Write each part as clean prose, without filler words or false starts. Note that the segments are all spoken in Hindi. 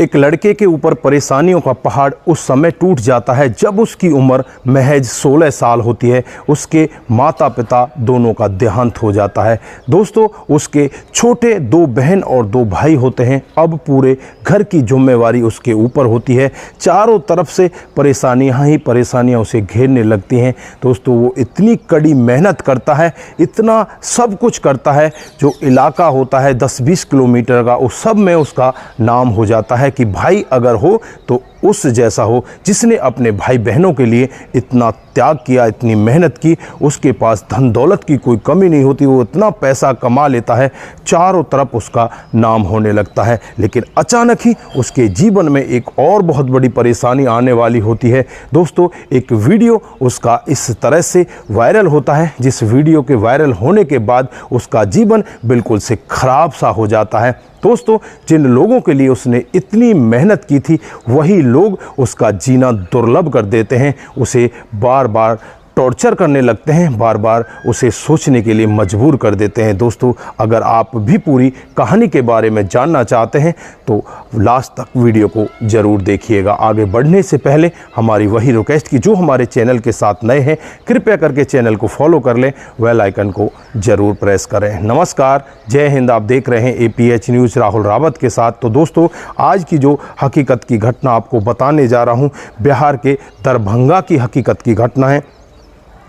एक लड़के के ऊपर परेशानियों का पहाड़ उस समय टूट जाता है जब उसकी उम्र महज 16 साल होती है। उसके माता पिता दोनों का देहांत हो जाता है। दोस्तों, उसके छोटे 2 बहन और 2 भाई होते हैं। अब पूरे घर की जिम्मेवारी उसके ऊपर होती है। चारों तरफ से परेशानियां ही परेशानियां उसे घेरने लगती हैं। दोस्तों, वो इतनी कड़ी मेहनत करता है, इतना सब कुछ करता है, जो इलाका होता है 10-20 किलोमीटर का, उस सब में उसका नाम हो जाता है कि भाई अगर हो तो उस जैसा हो, जिसने अपने भाई बहनों के लिए इतना त्याग किया, इतनी मेहनत की। उसके पास धन दौलत की कोई कमी नहीं होती, वो इतना पैसा कमा लेता है, चारों तरफ उसका नाम होने लगता है। लेकिन अचानक ही उसके जीवन में एक और बहुत बड़ी परेशानी आने वाली होती है। दोस्तों, एक वीडियो उसका इस तरह से वायरल होता है, जिस वीडियो के वायरल होने के बाद उसका जीवन बिल्कुल से खराब सा हो जाता है। दोस्तों, जिन लोगों के लिए उसने इतनी मेहनत की थी, वही लोग उसका जीना दुर्लभ कर देते हैं, उसे बार बार टॉर्चर करने लगते हैं, बार बार उसे सोचने के लिए मजबूर कर देते हैं। दोस्तों, अगर आप भी पूरी कहानी के बारे में जानना चाहते हैं तो लास्ट तक वीडियो को ज़रूर देखिएगा। आगे बढ़ने से पहले हमारी वही रिक्वेस्ट कि जो हमारे चैनल के साथ नए हैं, कृपया करके चैनल को फॉलो कर लें, बेल आइकन को ज़रूर प्रेस करें। नमस्कार, जय हिंद। आप देख रहे हैं APH न्यूज़ राहुल रावत के साथ। तो दोस्तों, आज की जो हकीकत की घटना आपको बताने जा रहा हूँ, बिहार के दरभंगा की हकीकत की घटना है।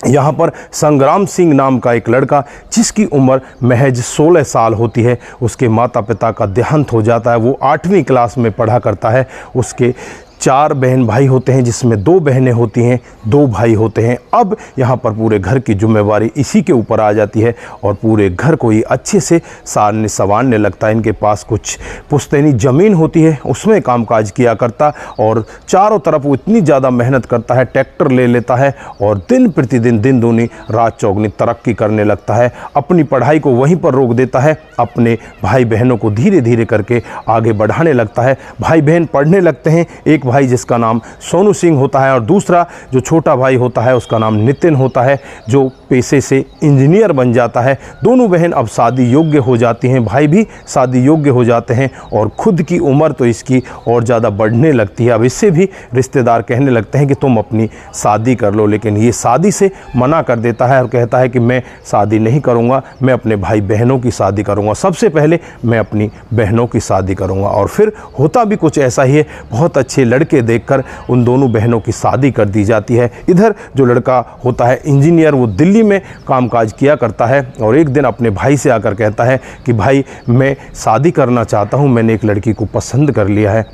यहाँ पर संग्राम सिंह नाम का एक लड़का, जिसकी उम्र महज 16 साल होती है, उसके माता पिता का देहांत हो जाता है। वो 8वीं क्लास में पढ़ा करता है। उसके 4 बहन भाई होते हैं, जिसमें 2 बहनें होती हैं, 2 भाई होते हैं। अब यहाँ पर पूरे घर की जिम्मेवारी इसी के ऊपर आ जाती है और पूरे घर को ही अच्छे से सारने संवारने लगता है। इनके पास कुछ पुश्तैनी ज़मीन होती है, उसमें कामकाज किया करता और चारों तरफ वो इतनी ज़्यादा मेहनत करता है, ट्रैक्टर ले लेता है और दिन प्रतिदिन, दिन दूनी रात चौगनी तरक्की करने लगता है। अपनी पढ़ाई को वहीं पर रोक देता है, अपने भाई बहनों को धीरे धीरे करके आगे बढ़ाने लगता है। भाई बहन पढ़ने लगते हैं। एक भाई जिसका नाम सोनू सिंह होता है और दूसरा जो छोटा भाई होता है उसका नाम नितिन होता है, जो पेशे से इंजीनियर बन जाता है। दोनों बहन अब शादी योग्य हो जाती हैं, भाई भी शादी योग्य हो जाते हैं और खुद की उम्र तो इसकी और ज़्यादा बढ़ने लगती है। अब इससे भी रिश्तेदार कहने लगते हैं कि तुम अपनी शादी कर लो, लेकिन ये शादी से मना कर देता है और कहता है कि मैं शादी नहीं करूँगा, मैं अपने भाई बहनों की शादी करूँगा। सबसे पहले मैं अपनी बहनों की शादी करूँगा। और फिर होता भी कुछ ऐसा ही है। बहुत अच्छे लड़के देखकर उन दोनों बहनों की शादी कर दी जाती है। इधर जो लड़का होता है इंजीनियर, वो दिल्ली में कामकाज किया करता है और एक दिन अपने भाई से आकर कहता है कि भाई, मैं शादी करना चाहता हूं, मैंने एक लड़की को पसंद कर लिया है।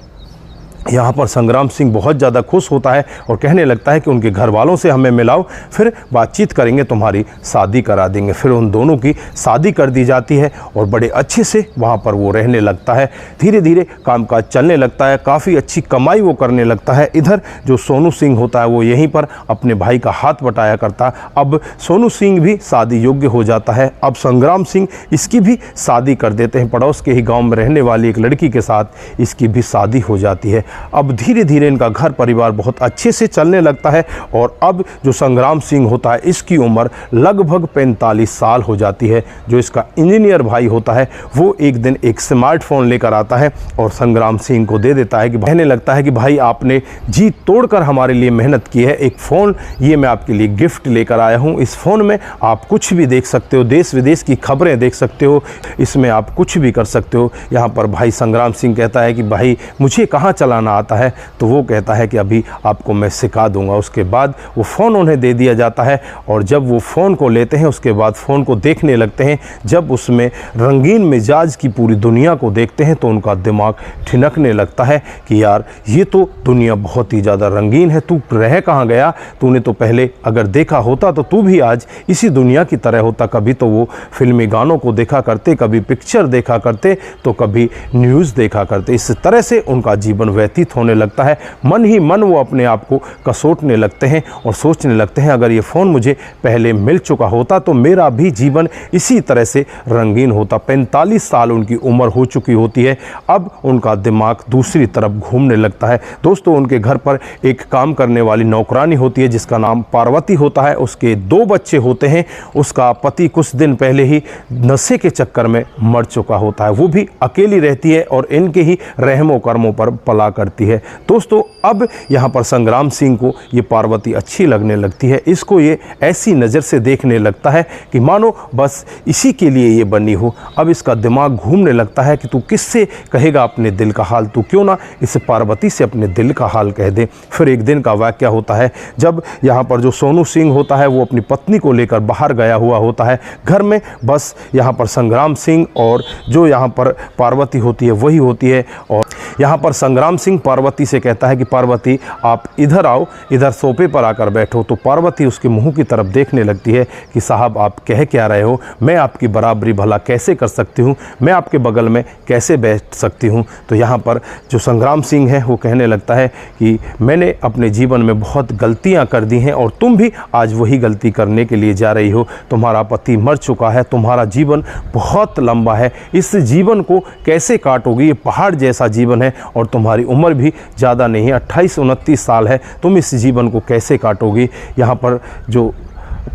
यहाँ पर संग्राम सिंह बहुत ज़्यादा खुश होता है और कहने लगता है कि उनके घर वालों से हमें मिलाओ, फिर बातचीत करेंगे, तुम्हारी शादी करा देंगे। फिर उन दोनों की शादी कर दी जाती है और बड़े अच्छे से वहाँ पर वो रहने लगता है। धीरे धीरे कामकाज चलने लगता है, काफ़ी अच्छी कमाई वो करने लगता है। इधर जो सोनू सिंह होता है वो यहीं पर अपने भाई का हाथ बटाया करता। अब सोनू सिंह भी शादी योग्य हो जाता है। अब संग्राम सिंह इसकी भी शादी कर देते हैं। पड़ोस के ही गाँव में रहने वाली एक लड़की के साथ इसकी भी शादी हो जाती है। अब धीरे धीरे इनका घर परिवार बहुत अच्छे से चलने लगता है और अब जो संग्राम सिंह होता है, इसकी उम्र लगभग 45 साल हो जाती है। जो इसका इंजीनियर भाई होता है वो एक दिन एक स्मार्टफोन लेकर आता है और संग्राम सिंह को दे देता है कि कहने लगता है कि भाई, आपने जी तोड़कर हमारे लिए मेहनत की है, एक फ़ोन ये मैं आपके लिए गिफ्ट लेकर आया हूँ। इस फ़ोन में आप कुछ भी देख सकते हो, देश विदेश की खबरें देख सकते हो, इसमें आप कुछ भी कर सकते हो। यहाँ पर भाई संग्राम सिंह कहता है कि भाई, मुझे कहाँ चलाना आता है? तो वो कहता है कि अभी आपको मैं सिखा दूंगा। उसके बाद वो फ़ोन उन्हें दे दिया जाता है और जब वो फ़ोन को लेते हैं उसके बाद फ़ोन को देखने लगते हैं। जब उसमें रंगीन मिजाज की पूरी दुनिया को देखते हैं तो उनका दिमाग ठिनकने लगता है कि यार, ये तो दुनिया बहुत ही ज़्यादा रंगीन है, तू रह कहाँ गया? तूने तो पहले अगर देखा होता तो तू भी आज इसी दुनिया की तरह होता। कभी तो वो फिल्मी गानों को देखा करते, कभी पिक्चर देखा करते, तो कभी न्यूज़ देखा करते। इस तरह से उनका जीवन व्यतीत होने लगता है। मन ही मन वो अपने आप को कसोटने लगते हैं और सोचने लगते हैं, अगर ये फ़ोन मुझे पहले मिल चुका होता तो मेरा भी जीवन इसी तरह से रंगीन होता। 45 साल उनकी उम्र हो चुकी होती है। अब उनका दिमाग दूसरी तरफ घूमने लगता है। दोस्तों, उनके घर पर एक काम करने वाली नौकरानी होती है जिसका नाम पार्वती होता है। उसके 2 बच्चे होते हैं। उसका पति कुछ दिन पहले ही नशे के चक्कर में मर चुका होता है। वो भी अकेली रहती है और इनके ही रहमो कर्मों पर पला करती है। दोस्तों, अब यहाँ पर संग्राम सिंह को ये पार्वती अच्छी लगने लगती है। इसको ये ऐसी नज़र से देखने लगता है कि मानो बस इसी के लिए ये बनी हो। अब इसका दिमाग घूमने लगता है कि तू किससे कहेगा अपने दिल का हाल, तू क्यों ना इस पार्वती से अपने दिल का हाल कह दे। फिर एक दिन का वाक़या होता है जब यहाँ पर जो सोनू सिंह होता है वो अपनी पत्नी को लेकर बाहर गया हुआ होता है। घर में बस यहाँ पर संग्राम सिंह और जो यहाँ पर पार्वती होती है वही होती है। और यहाँ पर संग्राम सिंह पार्वती से कहता है कि पार्वती आप इधर आओ, इधर सोफे पर आकर बैठो। तो पार्वती उसके मुंह की तरफ देखने लगती है कि साहब आप कह क्या रहे हो, मैं आपकी बराबरी भला कैसे कर सकती हूँ, मैं आपके बगल में कैसे बैठ सकती हूँ। तो यहाँ पर जो संग्राम सिंह है वो कहने लगता है कि मैंने अपने जीवन में बहुत गलतियाँ कर दी हैं और तुम भी आज वही गलती करने के लिए जा रही हो। तुम्हारा पति मर चुका है, तुम्हारा जीवन बहुत लंबा है, इस जीवन को कैसे काटोगी, ये पहाड़ जैसा जीवन है और तुम्हारी उम्र भी ज़्यादा नहीं है, 28-29 साल है, तुम इस जीवन को कैसे काटोगी। यहाँ पर जो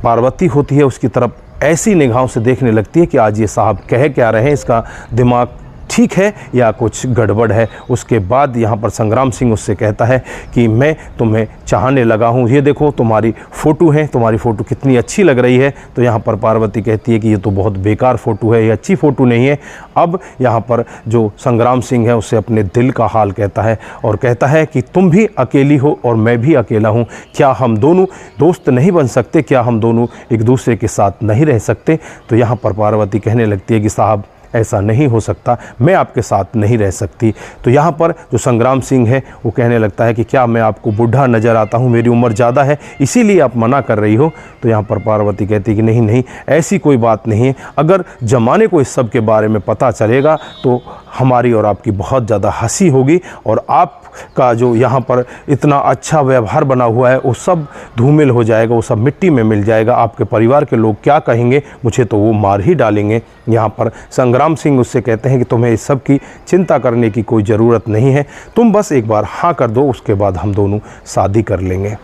पार्वती होती है उसकी तरफ ऐसी निगाहों से देखने लगती है कि आज ये साहब कह क्या रहे हैं, इसका दिमाग ठीक है या कुछ गड़बड़ है। उसके बाद यहाँ पर संग्राम सिंह उससे कहता है कि मैं तुम्हें चाहने लगा हूँ, ये देखो तुम्हारी फ़ोटो है, तुम्हारी फ़ोटो कितनी अच्छी लग रही है। तो यहाँ पर पार्वती कहती है कि ये तो बहुत बेकार फ़ोटो है, ये अच्छी फ़ोटो नहीं है। अब यहाँ पर जो संग्राम सिंह है उससे अपने दिल का हाल कहता है और कहता है कि तुम भी अकेली हो और मैं भी अकेला हूँ, क्या हम दोनों दोस्त नहीं बन सकते, क्या हम दोनों एक दूसरे के साथ नहीं रह सकते। तो यहाँ पर पार्वती कहने लगती है कि साहब ऐसा नहीं हो सकता, मैं आपके साथ नहीं रह सकती। तो यहाँ पर जो संग्राम सिंह है वो कहने लगता है कि क्या मैं आपको बूढ़ा नज़र आता हूँ, मेरी उम्र ज़्यादा है इसीलिए आप मना कर रही हो। तो यहाँ पर पार्वती कहती है कि नहीं नहीं, ऐसी कोई बात नहीं है, अगर ज़माने को इस सब के बारे में पता चलेगा तो हमारी और आपकी बहुत ज़्यादा हंसी होगी और आपका जो यहाँ पर इतना अच्छा व्यवहार बना हुआ है वो सब धूमिल हो जाएगा, वो सब मिट्टी में मिल जाएगा। आपके परिवार के लोग क्या कहेंगे, मुझे तो वो मार ही डालेंगे। यहाँ पर संग्राम सिंह उससे कहते हैं कि तुम्हें इस सब की चिंता करने की कोई ज़रूरत नहीं है, तुम बस एक बार हाँ कर दो, उसके बाद हम दोनों शादी कर लेंगे।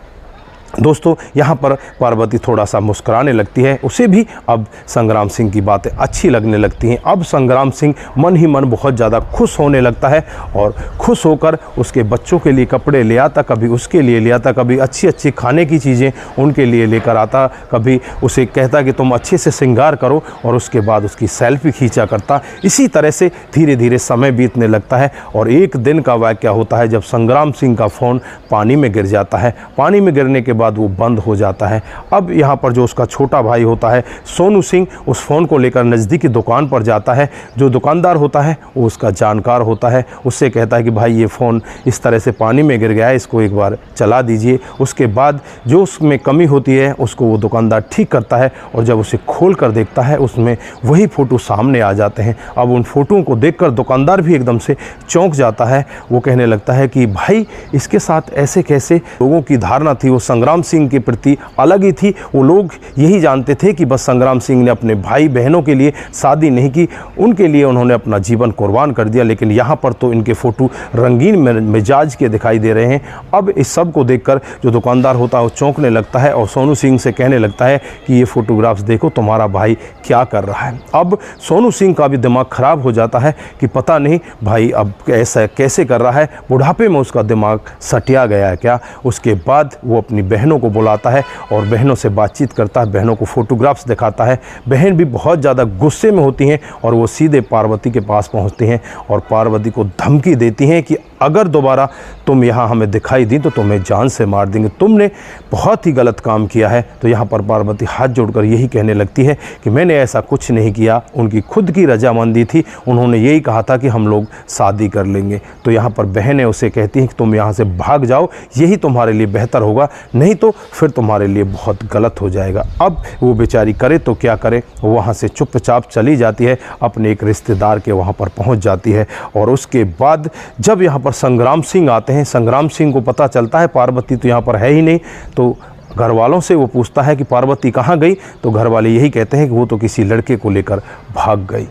दोस्तों, यहाँ पर पार्वती थोड़ा सा मुस्कुराने लगती है, उसे भी अब संग्राम सिंह की बातें अच्छी लगने लगती हैं। अब संग्राम सिंह मन ही मन बहुत ज़्यादा खुश होने लगता है और खुश होकर उसके बच्चों के लिए कपड़े ले आता, कभी उसके लिए ले आता, कभी अच्छी अच्छी खाने की चीज़ें उनके लिए लेकर आता, कभी उसे कहता कि तुम अच्छे से श्रृंगार करो और उसके बाद उसकी सेल्फी खींचा करता। इसी तरह से धीरे धीरे समय बीतने लगता है और एक दिन का वाक़या होता है जब संग्राम सिंह का फ़ोन पानी में गिर जाता है। पानी में गिरने के बाद वो बंद हो जाता है। अब यहाँ पर जो उसका छोटा भाई होता है सोनू सिंह, उस फ़ोन को लेकर नज़दीकी दुकान पर जाता है। जो दुकानदार होता है वो उसका जानकार होता है, उससे कहता है कि भाई ये फ़ोन इस तरह से पानी में गिर गया है, इसको एक बार चला दीजिए। उसके बाद जो उसमें कमी होती है उसको वो दुकानदार ठीक करता है और जब उसे खोल कर देखता है उसमें वही फ़ोटो सामने आ जाते हैं। अब उन फ़ोटों को देखकर दुकानदार भी एकदम से चौंक जाता है। वो कहने लगता है कि भाई इसके साथ ऐसे कैसे। लोगों की धारणा थी वो संग्राम सिंह के प्रति अलग ही थी। वो लोग यही जानते थे कि बस संग्राम सिंह ने अपने भाई बहनों के लिए शादी नहीं की, उनके लिए उन्होंने अपना जीवन कुर्बान कर दिया। लेकिन यहाँ पर तो इनके फ़ोटो रंगीन मिजाज के दिखाई दे रहे हैं। अब इस सब को देखकर जो दुकानदार होता है वो चौंकने लगता है और सोनू सिंह से कहने लगता है कि ये फ़ोटोग्राफ्स देखो तुम्हारा भाई क्या कर रहा है। अब सोनू सिंह का भी दिमाग ख़राब हो जाता है कि पता नहीं भाई अब ऐसा कैसे कर रहा है, बुढ़ापे में उसका दिमाग सटिया गया है क्या। उसके बाद वो अपनी बहनों को बुलाता है और बहनों से बातचीत करता है, बहनों को फ़ोटोग्राफ्स दिखाता है। बहन भी बहुत ज़्यादा गुस्से में होती हैं और वो सीधे पार्वती के पास पहुंचती हैं और पार्वती को धमकी देती हैं कि अगर दोबारा तुम यहाँ हमें दिखाई दी तो तुम्हें जान से मार देंगे, तुमने बहुत ही गलत काम किया है। तो यहाँ पर पार्वती हाथ जोड़कर यही कहने लगती है कि मैंने ऐसा कुछ नहीं किया, उनकी खुद की रजामंदी थी, उन्होंने यही कहा था कि हम लोग शादी कर लेंगे। तो यहाँ पर बहनें उसे कहती हैं कि तुम यहाँ से भाग जाओ, यही तुम्हारे लिए बेहतर होगा, नहीं नहीं तो फिर तुम्हारे लिए बहुत गलत हो जाएगा। अब वो बेचारी करे तो क्या करे, वहाँ से चुपचाप चली जाती है, अपने एक रिश्तेदार के वहाँ पर पहुँच जाती है। और उसके बाद जब यहाँ पर संग्राम सिंह आते हैं, संग्राम सिंह को पता चलता है पार्वती तो यहाँ पर है ही नहीं, तो घर वालों से वो पूछता है कि पार्वती कहाँ गई, तो घर वाले यही कहते हैं कि वो तो किसी लड़के को लेकर भाग गई।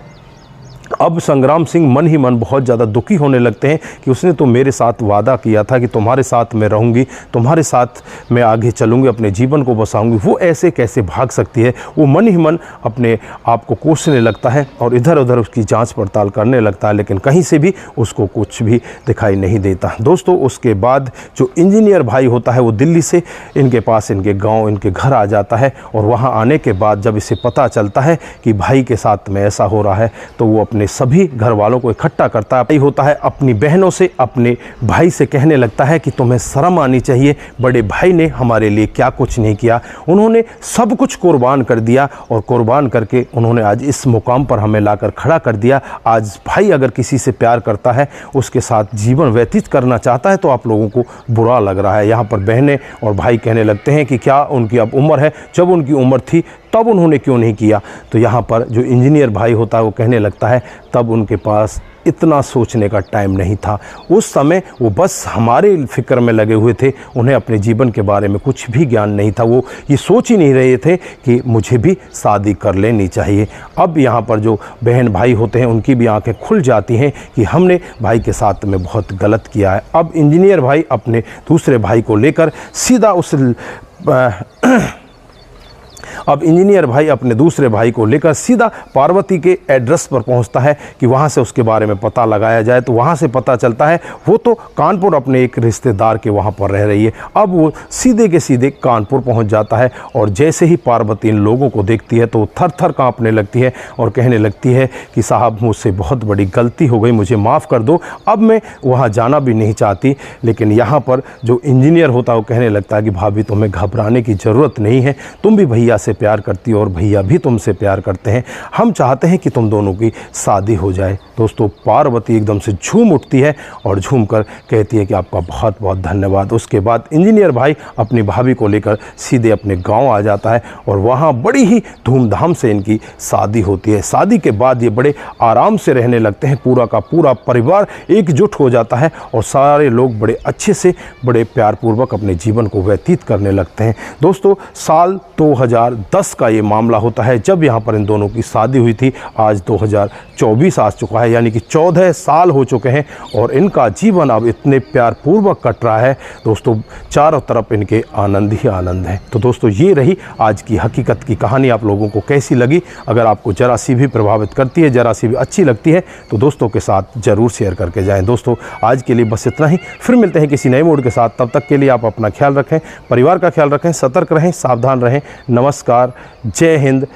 अब संग्राम सिंह मन ही मन बहुत ज़्यादा दुखी होने लगते हैं कि उसने तो मेरे साथ वादा किया था कि तुम्हारे साथ मैं रहूँगी, तुम्हारे साथ मैं आगे चलूँगी, अपने जीवन को बसाऊँगी, वो ऐसे कैसे भाग सकती है। वो मन ही मन अपने आप को कोसने लगता है और इधर उधर उसकी जांच पड़ताल करने लगता है, लेकिन कहीं से भी उसको कुछ भी दिखाई नहीं देता। दोस्तों उसके बाद जो इंजीनियर भाई होता है वो दिल्ली से इनके पास, इनके गाँव, इनके घर आ जाता है। और वहाँ आने के बाद जब इसे पता चलता है कि भाई के साथ में ऐसा हो रहा है, तो वो अपने सभी घर वालों को इकट्ठा करता है। होता है अपनी बहनों से, अपने भाई से कहने लगता है कि तुम्हें शर्म आनी चाहिए, बड़े भाई ने हमारे लिए क्या कुछ नहीं किया, उन्होंने सब कुछ कुर्बान कर दिया और कुर्बान करके उन्होंने आज इस मुकाम पर हमें लाकर खड़ा कर दिया। आज भाई अगर किसी से प्यार करता है, उसके साथ जीवन व्यतीत करना चाहता है, तो आप लोगों को बुरा लग रहा है। यहाँ पर बहनें और भाई कहने लगते हैं कि क्या उनकी अब उम्र है, जब उनकी उम्र थी तब उन्होंने क्यों नहीं किया। तो यहाँ पर जो इंजीनियर भाई होता है वो कहने लगता है तब उनके पास इतना सोचने का टाइम नहीं था, उस समय वो बस हमारे फिक्र में लगे हुए थे, उन्हें अपने जीवन के बारे में कुछ भी ज्ञान नहीं था, वो ये सोच ही नहीं रहे थे कि मुझे भी शादी कर लेनी चाहिए। अब यहाँ पर जो बहन भाई होते हैं उनकी भी आंखें खुल जाती हैं कि हमने भाई के साथ में बहुत गलत किया है। अब इंजीनियर भाई अपने दूसरे भाई को लेकर सीधा अब इंजीनियर भाई अपने दूसरे भाई को लेकर सीधा पार्वती के एड्रेस पर पहुंचता है कि वहां से उसके बारे में पता लगाया जाए। तो वहां से पता चलता है वो तो कानपुर अपने एक रिश्तेदार के वहां पर रह रही है। अब वो सीधे के सीधे कानपुर पहुंच जाता है और जैसे ही पार्वती इन लोगों को देखती है तो थर थर कांपने लगती है और कहने लगती है कि साहब मुझसे बहुत बड़ी गलती हो गई, मुझे माफ़ कर दो, अब मैं वहाँ जाना भी नहीं चाहती। लेकिन यहाँ पर जो इंजीनियर होता है वो कहने लगता है कि भाभी तुम्हें घबराने की ज़रूरत नहीं है, तुम भी भैया से प्यार करती हो और भैया भी तुमसे प्यार करते हैं, हम चाहते हैं कि तुम दोनों की शादी हो जाए। दोस्तों पार्वती एकदम से झूम उठती है और झूम कर कहती है कि आपका बहुत बहुत धन्यवाद। उसके बाद इंजीनियर भाई अपनी भाभी को लेकर सीधे अपने गांव आ जाता है और वहां बड़ी ही धूमधाम से इनकी शादी होती है। शादी के बाद ये बड़े आराम से रहने लगते हैं, पूरा का पूरा परिवार एकजुट हो जाता है और सारे लोग बड़े अच्छे से, बड़े प्यारपूर्वक अपने जीवन को व्यतीत करने लगते हैं। दोस्तों साल 2010 का ये मामला होता है जब यहाँ पर इन दोनों की शादी हुई थी। आज 2024 आ चुका है, यानी कि 14 साल हो चुके हैं और इनका जीवन अब इतने प्यारपूर्वक कट रहा है। दोस्तों चारों तरफ इनके आनंद ही आनंद है। तो दोस्तों ये रही आज की हकीकत की कहानी। आप लोगों को कैसी लगी? अगर आपको जरा सी भी प्रभावित करती है, जरा सी भी अच्छी लगती है तो दोस्तों के साथ ज़रूर शेयर करके जाएँ। दोस्तों आज के लिए बस इतना ही, फिर मिलते हैं किसी नए मूड के साथ। तब तक के लिए आप अपना ख्याल रखें, परिवार का ख्याल रखें, सतर्क रहें, सावधान रहें। नमस्कार, जय हिंद।